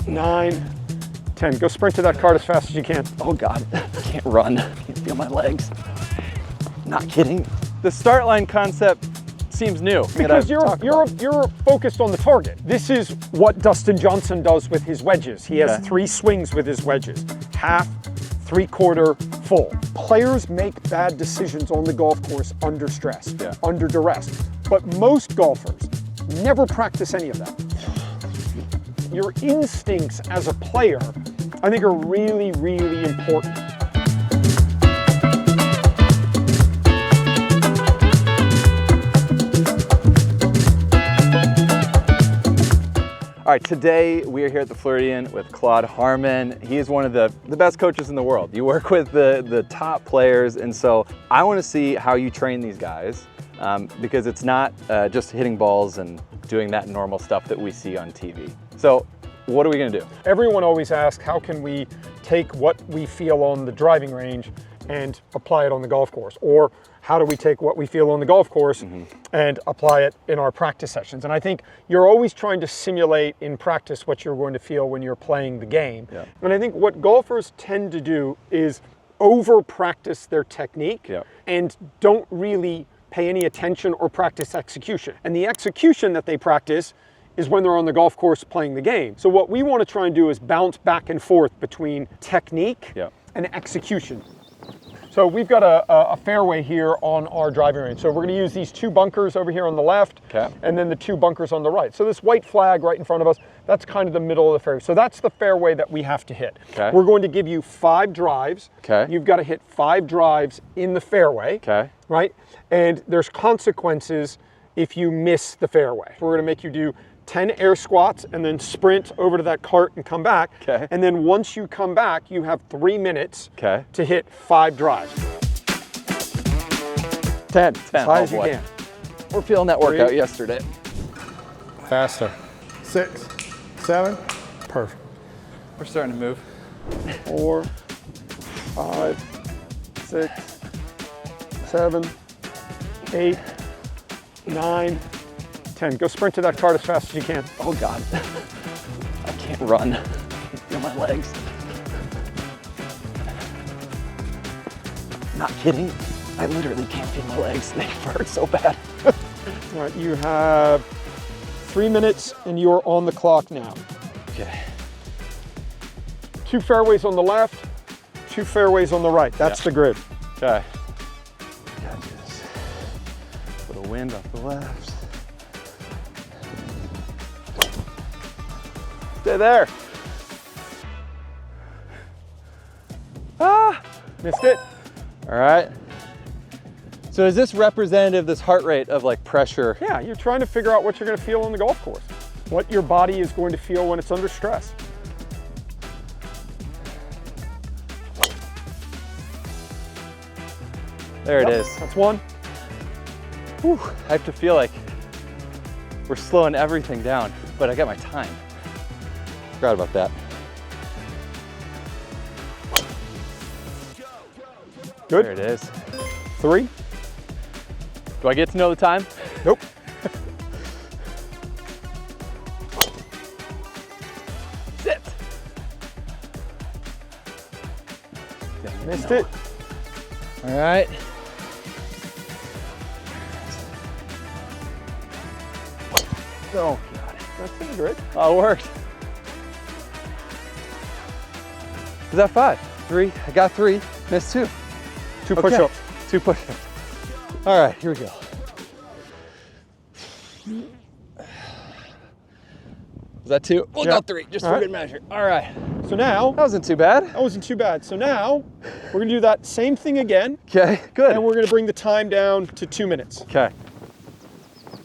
9, 10. Go sprint to that cart as fast as you can. Oh God, I can't run. I can't feel my legs. Not kidding. The start line concept seems new. Because you're focused on the target. This is what Dustin Johnson does with his wedges. He has 3 swings with his wedges. Half, 3/4, full. Players make bad decisions on the golf course under stress, under duress. But most golfers never practice any of that. Your instincts as a player, I think, are really, really important. All right, today we are here at the Floridian with Claude Harmon. He is one of the best coaches in the world. You work with the top players, and so I want to see how you train these guys because it's not just hitting balls and doing that normal stuff that we see on TV. So what are we going to do? Everyone always asks, how can we take what we feel on the driving range and apply it on the golf course? Or how do we take what we feel on the golf course and apply it in our practice sessions? And I think you're always trying to simulate in practice what you're going to feel when you're playing the game. Yeah. And I think what golfers tend to do is over practice their technique and don't really pay any attention or practice execution. And the execution that they practice is when they're on the golf course playing the game. So what we want to try and do is bounce back and forth between technique and execution. So we've got a fairway here on our driving range. So we're going to use these 2 bunkers over here on the left and then the 2 bunkers on the right. So this white flag right in front of us, that's kind of the middle of the fairway. So that's the fairway that we have to hit. We're going to give you 5 drives. You've got to hit 5 drives in the fairway, right? And there's consequences if you miss the fairway. We're going to make you do 10 air squats and then sprint over to that cart and come back. And then once you come back, you have 3 minutes to hit 5 drives. 10. As high as you can. We're feeling that workout yesterday. Faster. 6, 7. Perfect. We're starting to move. 4, 5, 6, 7, 8, 9, 10. Go sprint to that cart as fast as you can. Oh God, I can't run. I can't feel my legs. Not kidding. I literally can't feel my legs. They hurt so bad. All right, you have 3 minutes and you're on the clock now. Okay. 2 fairways on the left, 2 fairways on the right. That's the grid. Okay. Gotta do this. Little wind off the left. Stay there. Ah, missed it. All right. So is this representative, this heart rate of like pressure? Yeah, you're trying to figure out what you're going to feel on the golf course. What your body is going to feel when it's under stress. There it is. That's 1. Whew, I have to feel like we're slowing everything down, but I got my time. Forgot about that. Good. There it is. 3. Do I get to know the time? Nope. Sit. Missed it. All right. Oh, God. That's pretty good. Oh, it worked. Is that 5? 3? I got 3. Missed 2. 2 push-ups. 2 push-ups. All right, here we go. Was that 2? We'll go 3, just for good measure. All right. So now, that wasn't too bad. That wasn't too bad. So now, we're gonna do that same thing again. Okay, good. And we're gonna bring the time down to 2 minutes. Okay.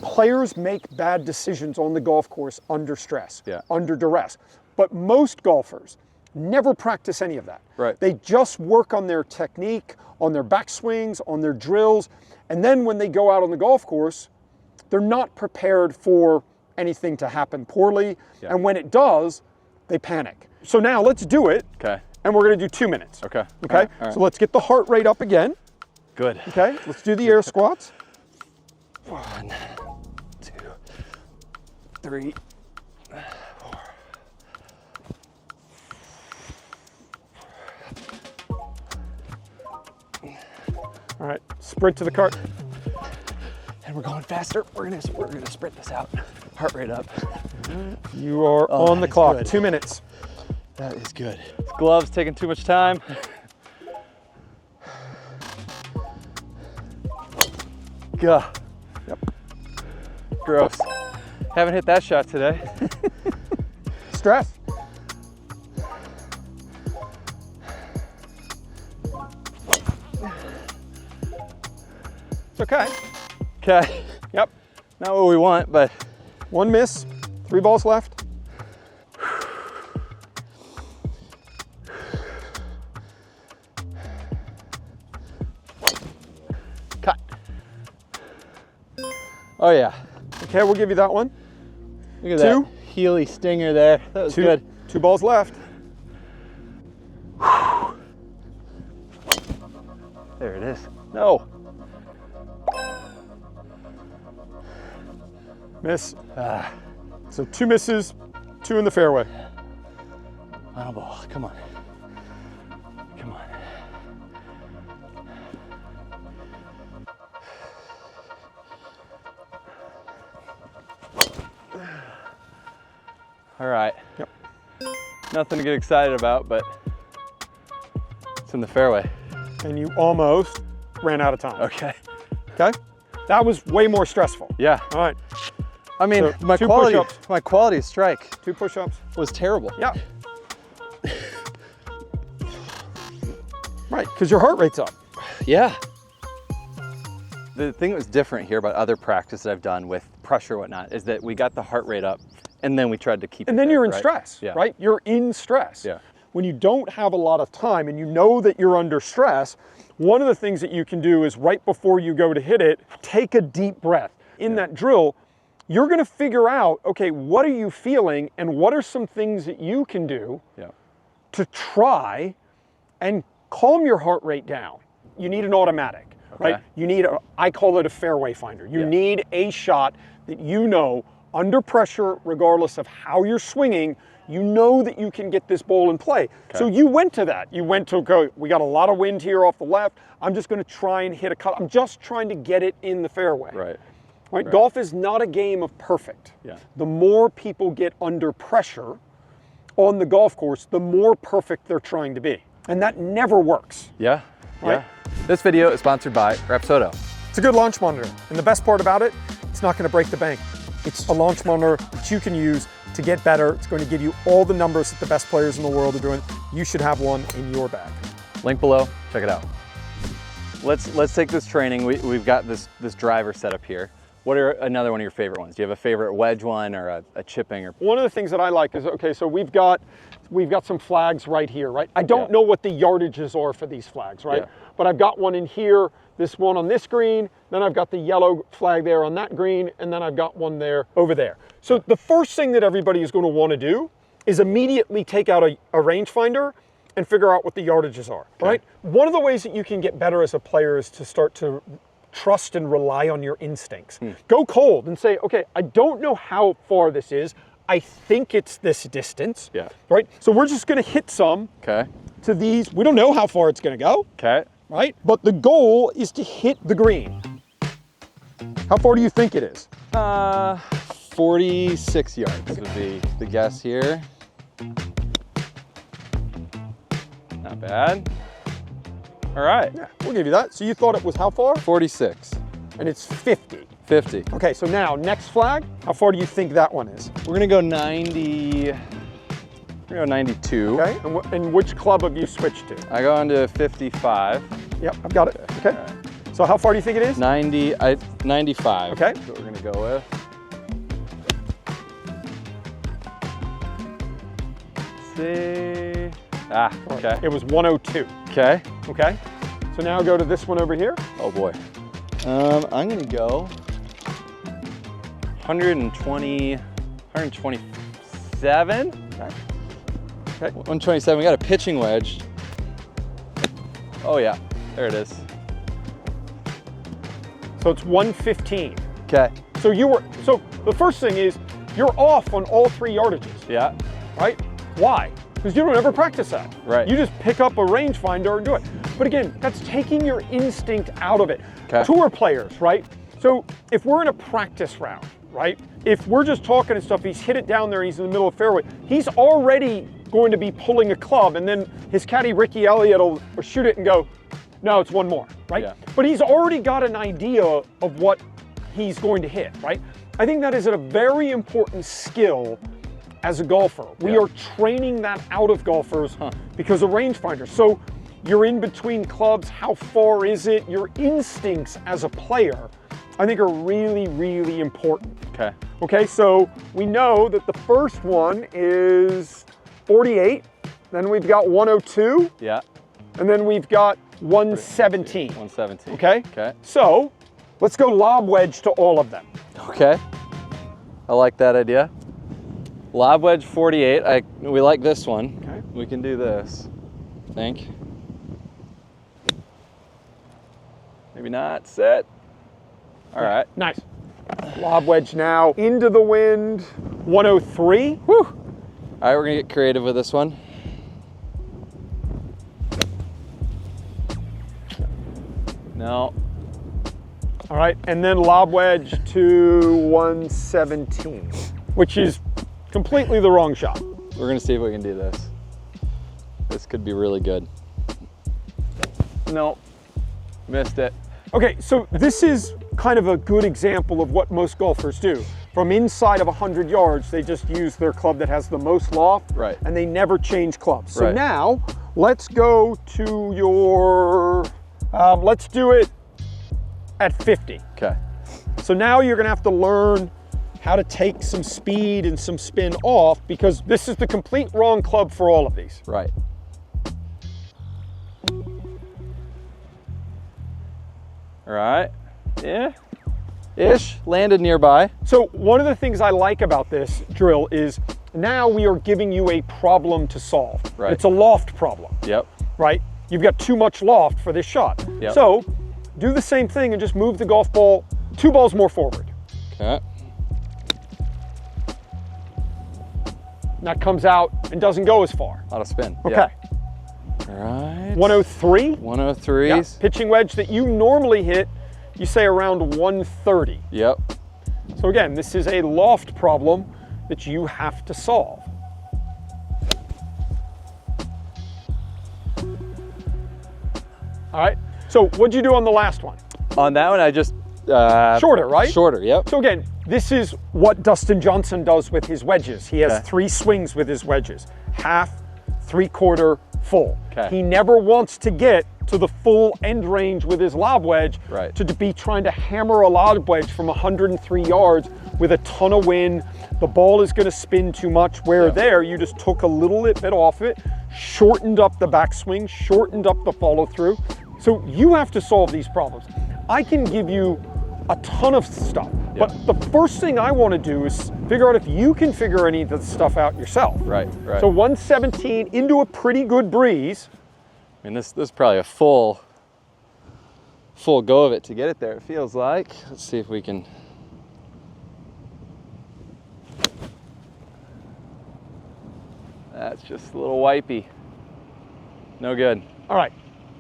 Players make bad decisions on the golf course under stress, under duress. But most golfers never practice any of that. Right. They just work on their technique, on their backswings, on their drills, and then when they go out on the golf course, they're not prepared for anything to happen poorly, and when it does, they panic. So now let's do it, and we're gonna do 2 minutes. Okay. Okay, all right. So let's get the heart rate up again. Good. Okay, let's do the air squats. 1, 2, 3, 4, All right, sprint to the cart. And we're going faster. We're gonna sprint this out. Heart rate up. You are on the clock, good. 2 minutes. That is good. This glove's taking too much time. Gah. Yep. Gross. Haven't hit that shot today. Stress. It's okay. Okay. Yep. Not what we want, but 1 miss, 3 balls left. cut. Oh yeah. Okay, we'll give you that one. Look at 2. that Healy stinger there. That was good. 2 balls left. There it is. No. Miss. So 2 misses, 2 in the fairway. Final ball. Come on. Come on. All right. Yep. Nothing to get excited about, but it's in the fairway. And you almost ran out of time. Okay. Okay? That was way more stressful. Yeah. All right, I mean, So, my 2 quality of strike 2 push-ups. was terrible. Yeah. Right, because your heart rate's up. Yeah. The thing that was different here about other practice that I've done with pressure and whatnot is that we got the heart rate up and then we tried to keep it And then there, you're in right? stress, Yeah. right? You're in stress. Yeah. When you don't have a lot of time and you know that you're under stress, one of the things that you can do is right before you go to hit it, take a deep breath. In that drill, you're gonna figure out, okay, what are you feeling and what are some things that you can do Yeah. to try and calm your heart rate down. You need an automatic, right? You need I call it a fairway finder. You need a shot that you know under pressure, regardless of how you're swinging, you know that you can get this ball in play. Okay. So you went to that. You went to go, we got a lot of wind here off the left. I'm just gonna try and hit a cut. I'm just trying to get it in the fairway. Right. Right? Golf is not a game of perfect. Yeah. The more people get under pressure on the golf course, the more perfect they're trying to be. And that never works. Yeah. Right. Yeah. This video is sponsored by Rapsodo. It's a good launch monitor. And the best part about it, it's not gonna break the bank. It's a launch monitor that you can use to get better. It's going to give you all the numbers that the best players in the world are doing. You should have one in your bag. Link below, check it out. Let's take this training. We've got this driver set up here. What are another one of your favorite ones? Do you have a favorite wedge one or a chipping? Or one of the things that I like is, okay, so we've got some flags right here, right? I don't know what the yardages are for these flags, right? Yeah. But I've got one in here, this one on this green, then I've got the yellow flag there on that green, and then I've got one there over there. So the first thing that everybody is going to want to do is immediately take out a rangefinder and figure out what the yardages are, right? One of the ways that you can get better as a player is to start to trust and rely on your instincts. Go cold and say, okay, I don't know how far this is. I think it's this distance, right? So we're just gonna hit some to these. We don't know how far it's gonna go, right? But the goal is to hit the green. How far do you think it is? 46 yards would be the guess here. Not bad. All right. Yeah, we'll give you that. So you thought it was how far? 46. And it's 50. 50. Okay, so now next flag, how far do you think that one is? We're gonna go 90. We're gonna go 92. Okay, and which club have you switched to? I go on to 55. Yep, I've got it. Okay. So how far do you think it is? 95. Okay. That's what we're gonna go with. Let's see. Okay. It was 102. Okay. Okay. So now go to this one over here. Oh boy. I'm gonna go 120, 127. Okay. 127. We got a pitching wedge. Oh yeah, there it is. So it's 115. Okay. So the first thing is you're off on all 3 yardages. Yeah. Right? Why? Because you don't ever practice that. Right. You just pick up a rangefinder and do it. But again, that's taking your instinct out of it. Okay. Tour players, right? So if we're in a practice round, right? If we're just talking and stuff, he's hit it down there, he's in the middle of the fairway, he's already going to be pulling a club, and then his caddy, Ricky Elliott, will shoot it and go, no, it's one more, right? Yeah. But he's already got an idea of what he's going to hit, right? I think that is a very important skill as a golfer. We are training that out of golfers because of rangefinder. So you're in between clubs, how far is it? Your instincts as a player, I think, are really, really important. Okay. Okay, so we know that the first one is 48, then we've got 102, Yeah. and then we've got 117. 117. Okay? Okay. So let's go lob wedge to all of them. Okay. I like that idea. Lob wedge 48. We like this one. Okay. We can do this, I think. Maybe not. Set. All right. Nice. Lob wedge now into the wind, 103. Whew. All right, we're gonna get creative with this one. No. All right, and then lob wedge to 117, which is completely the wrong shot. We're gonna see if we can do this. This could be really good. No. Missed it. Okay, so this is kind of a good example of what most golfers do. From inside of 100 yards, they just use their club that has the most loft, Right. and they never change clubs. So Right. now, let's go to your, let's do it at 50. Okay. So now you're gonna have to learn how to take some speed and some spin off, because this is the complete wrong club for all of these. Right. All right. Yeah. Ish. Landed nearby. So one of the things I like about this drill is now we are giving you a problem to solve. Right. It's a loft problem, Yep. right? You've got too much loft for this shot. Yep. So do the same thing and just move the golf ball 2 balls more forward. Okay. And that comes out and doesn't go as far. A lot of spin. Okay. Yeah. All right. 103. 103s. Yeah. Pitching wedge that you normally hit, you say around 130. Yep. So again, this is a loft problem that you have to solve. All right, so what'd you do on the last one? On that one, I just Shorter, right? Shorter. Yep. So again, this is what Dustin Johnson does with his wedges. He has Okay. 3 swings with his wedges: half, 3/4, full. Okay. He never wants to get to the full end range with his lob wedge, Right. to be trying to hammer a lob wedge from 103 yards with a ton of wind. The ball is going to spin too much, where there you just took a little bit off it, shortened up the backswing, shortened up the follow through. So you have to solve these problems. I can give you a ton of stuff, but the first thing I want to do is figure out if you can figure any of the stuff out yourself. Right. Right. So 117 into a pretty good breeze. I mean, this is probably a full go of it to get it there, it feels like. Let's see if we can. That's just a little wipey. No good. All right,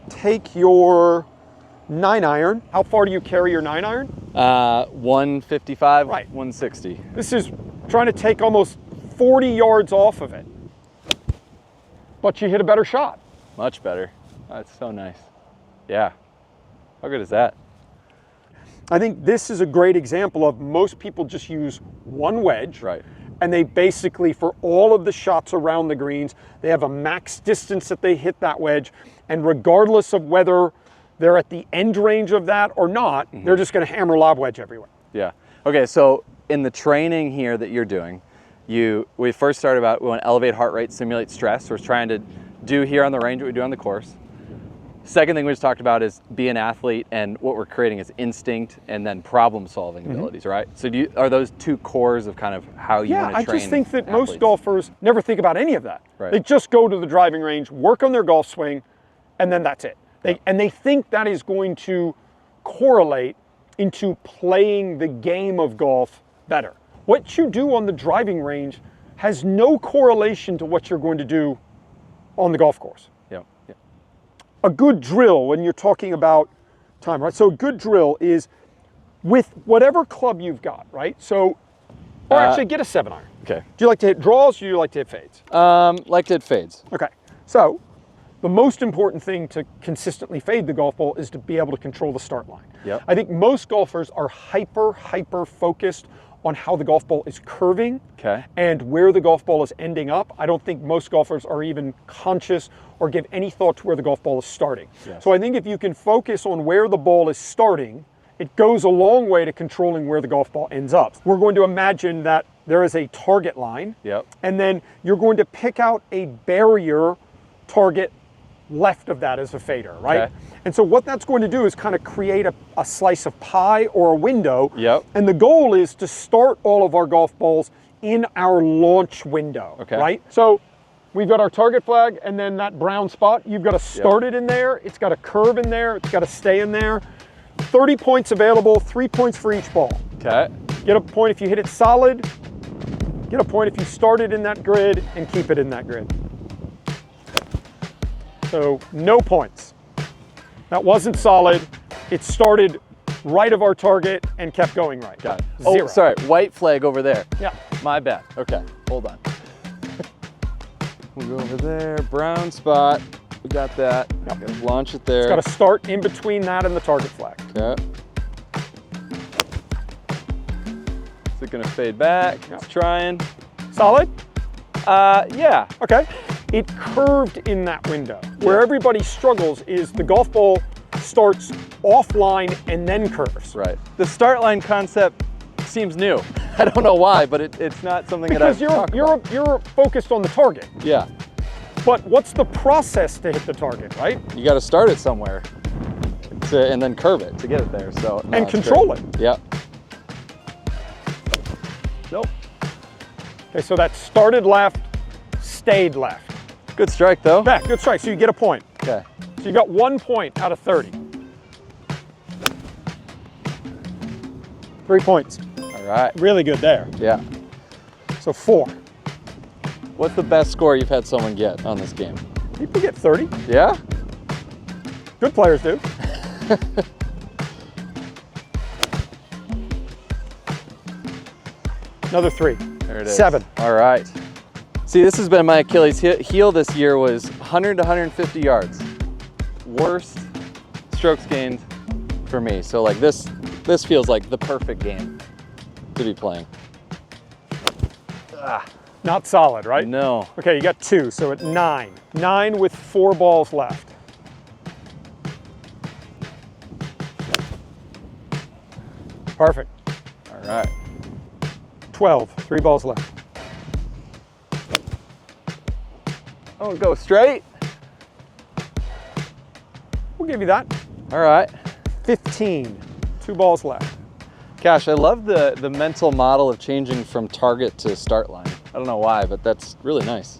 take your 9-iron. How far do you carry your 9-iron? 155, Right. 160. This is trying to take almost 40 yards off of it, but you hit a better shot. Much better. That's so nice. Yeah. How good is that? I think this is a great example of most people just use one wedge. Right. And they basically, for all of the shots around the greens, they have a max distance that they hit that wedge. And regardless of whether they're at the end range of that or not, they're just going to hammer lob wedge everywhere. Yeah. Okay, so in the training here that you're doing, we first started about we want to elevate heart rate, simulate stress. We're trying to do here on the range what we do on the course. Second thing we just talked about is be an athlete, and what we're creating is instinct and then problem solving abilities, right? So are those 2 cores of kind of how you want to train? I just think that athletes? most golfers never think about any of that. Right. They just go to the driving range, work on their golf swing, and then that's it. And they think that is going to correlate into playing the game of golf better. What you do on the driving range has no correlation to what you're going to do on the golf course. Yeah. Yeah. a good drill when you're talking about time, right? So a good drill is with whatever club you've got, right? So, or actually get a 7-iron. Okay. Do you like to hit draws or do you like to hit fades? Like to hit fades. Okay. So the most important thing to consistently fade the golf ball is to be able to control the start line. Yep. I think most golfers are hyper focused on how the golf ball is curving and where the golf ball is ending up. I don't think most golfers are even conscious or give any thought to where the golf ball is starting. Yes. So I think if you can focus on where the ball is starting, it goes a long way to controlling where the golf ball ends up. We're going to imagine that there is a target line, and then you're going to pick out a barrier target left of that as a fader, right? Okay. And so what that's going to do is kind of create a slice of pie or a window. Yep. And the goal is to start all of our golf balls in our launch window, right? So we've got our target flag and then that brown spot, you've got to start it in there. It's got to curve in there. It's got to stay in there. 30 points available, 3 points for each ball. Okay. Get a point if you hit it solid. Get a point if you start it in that grid and keep it in that grid. So no points. That wasn't solid. It started right of our target and kept going right. Got it. Zero. Oh, sorry, white flag over there. Yeah. My bad. Okay, hold on. We'll go over there, brown spot. We got that. Yep. Launch it there. It's got to start in between that and the target flag. Okay. Is it gonna fade back? It's trying. Solid? Yeah. Okay. It curved in that window. Where everybody struggles is the golf ball starts offline and then curves. Right. The start line concept seems new. I don't know why, but it's not something that I've talked about. You're focused on the target. Yeah. But what's the process to hit the target, right? You got to start it somewhere and then curve it to get it there. So and control it. Yep. Nope. Okay, so that started left, stayed left. Good strike though. Yeah, good strike. So you get a point. Okay. So you got 1 point out of 30. 3 points. All right. Really good there. Yeah. So 4. What's the best score you've had someone get on this game? People get 30. Yeah? Good players do. Another 3. There it is. 7. All right. See, this has been my Achilles heel this year was 100 to 150 yards. Worst strokes gained for me. So like this feels like the perfect game to be playing. Not solid, right? No. Okay, you got 2, so at 9. 9 with 4 balls left. Perfect. All right. 12, 3 balls left. Oh, go straight. We'll give you that. All right. 15, 2 balls left. Gosh, I love the mental model of changing from target to start line. I don't know why, but that's really nice.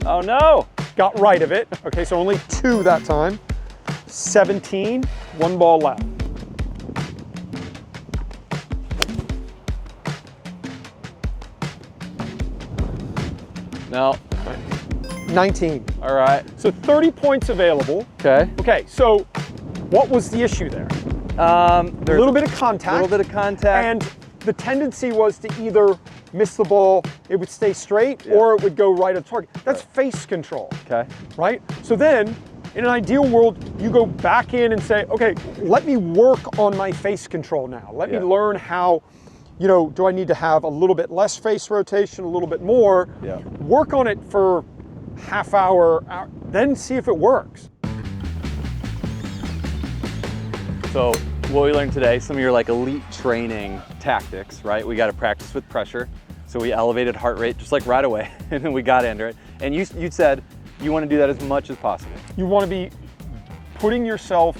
Oh no! Got right of it. Okay, so only 2 that time. 17, 1 ball left. No. 19. All right. So 30 points available. Okay. Okay, so what was the issue there? A little bit of contact. A little bit of contact. And the tendency was to either miss the ball, it would stay straight, or it would go right at target. That's face control. Okay. Right? So then, in an ideal world, you go back in and say, okay, let me work on my face control now. Let me learn how, you know, do I need to have a little bit less face rotation, a little bit more? Yeah. Work on it for half hour, then see if it works. So what we learned today, some of your like elite training tactics, right? We got to practice with pressure. So we elevated heart rate just like right away, and then we got into it. And you said you want to do that as much as possible. You want to be putting yourself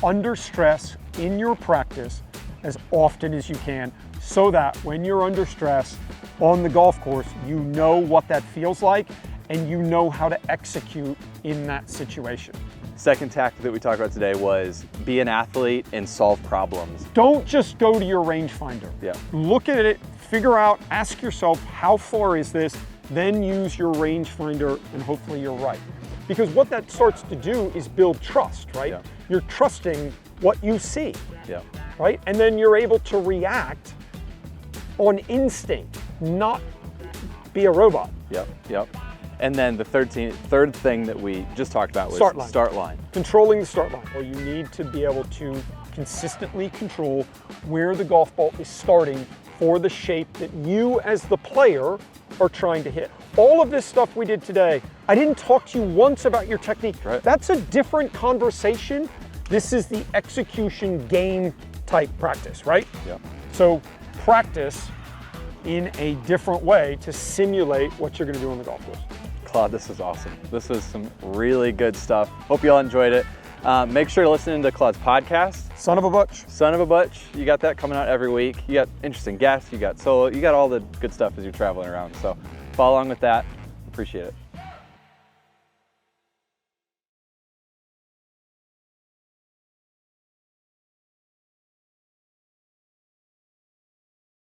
under stress in your practice as often as you can, so that when you're under stress on the golf course, you know what that feels like and you know how to execute in that situation. Second tactic that we talked about today was be an athlete and solve problems. Don't just go to your rangefinder. Yeah. Look at it, figure out, ask yourself, how far is this? then use your rangefinder and hopefully you're right. Because what that starts to do is build trust, right? Yeah. You're trusting what you see, Yeah. right? And then you're able to react on instinct, not be a robot. Yep. Yep. And then the third thing that we just talked about was Start line. Controlling the start line. Well, you need to be able to consistently control where the golf ball is starting for the shape that you as the player are trying to hit. All of this stuff we did today, I didn't talk to you once about your technique. Right. That's a different conversation. This is the execution game type practice, right? Yep. So practice in a different way to simulate what you're going to do on the golf course. Claude, this is awesome. This was some really good stuff. Hope you all enjoyed it. Make sure to listen to Claude's podcast, Son of a Butch. Son of a Butch. You got that coming out every week. You got interesting guests, you got solo, you got all the good stuff as you're traveling around. So follow along with that. Appreciate it.